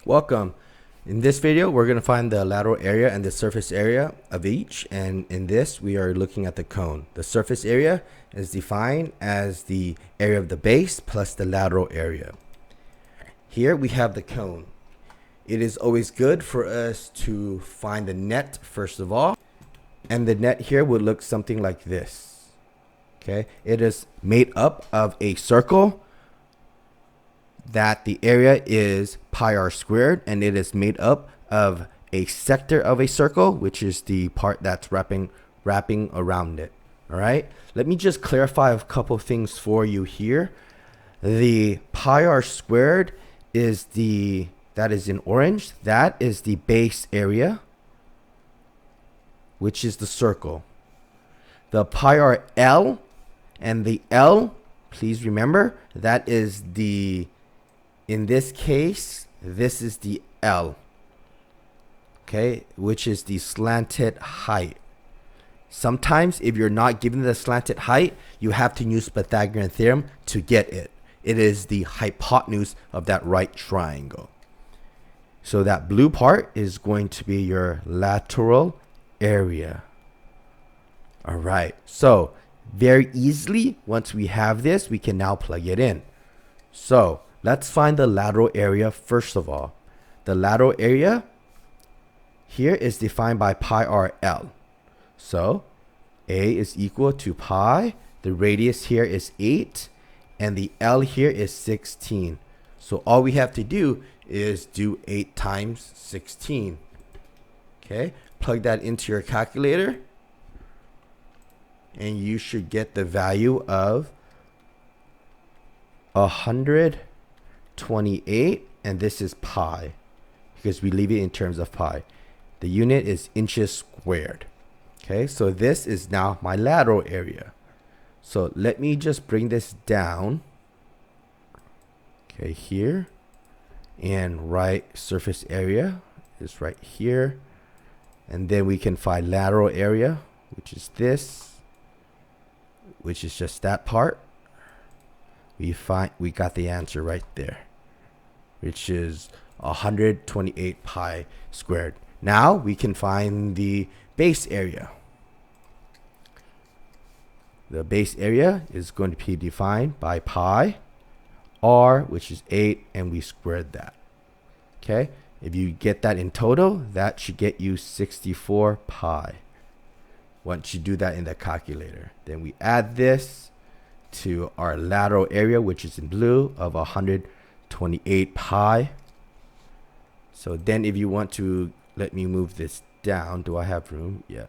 Welcome. In this video, we're going to find the lateral area and the surface area of each. And in this, we are looking at the cone. The surface area is defined as the area of the base plus the lateral area. Here we have the cone. It is always good for us to find the net first of all. And the net here would look something like this. Okay, it is made up of a circle that the area is pi r squared, and it is made up of a sector of a circle, which is the part that's wrapping around it. All right, let me just clarify a couple things for you here. The pi r squared is that is in orange. That is the base area, which is the circle. The pi r L and the L, please remember, that is in this case, this is the L, okay, which is the slanted height. Sometimes if you're not given the slanted height, you have to use Pythagorean theorem to get it. It is the hypotenuse of that right triangle. So that blue part is going to be your lateral area. All right, so very easily, once we have this, we can now plug it in. So let's find the lateral area first of all. The lateral area here is defined by pi r L. So A is equal to pi. The radius here is 8. And the L here is 16. So all we have to do is do 8 times 16. Okay, plug that into your calculator. And you should get the value of 128, and this is pi because we leave it in terms of pi. The unit is inches squared. Okay, so this is now my lateral area. So let me just bring this down. Okay, here, and write surface area is right here, and then we can find lateral area, which is this, which is just that part. We got the answer right there, which is 128 pi squared. Now we can find the base area. The base area is going to be defined by pi r, which is 8, and we squared that. Okay, if you get that in total, that should get you 64 pi. Once you do that in the calculator, then we add this to our lateral area, which is in blue, of 128 pi. So then if you want to, let me move this down. Do I have room? Yeah.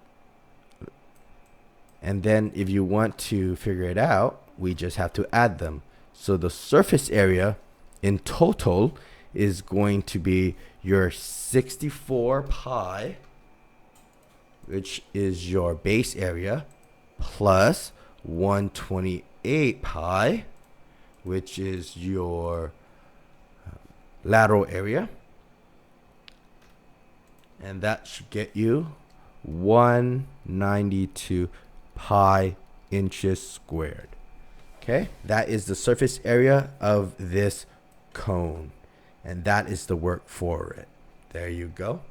And then if you want to figure it out, we just have to add them. So the surface area in total is going to be your 64 pi, which is your base area, plus 128 pi, which is your lateral area. And that should get you 192 pi inches squared. Okay, that is the surface area of this cone. And that is the work for it. There you go.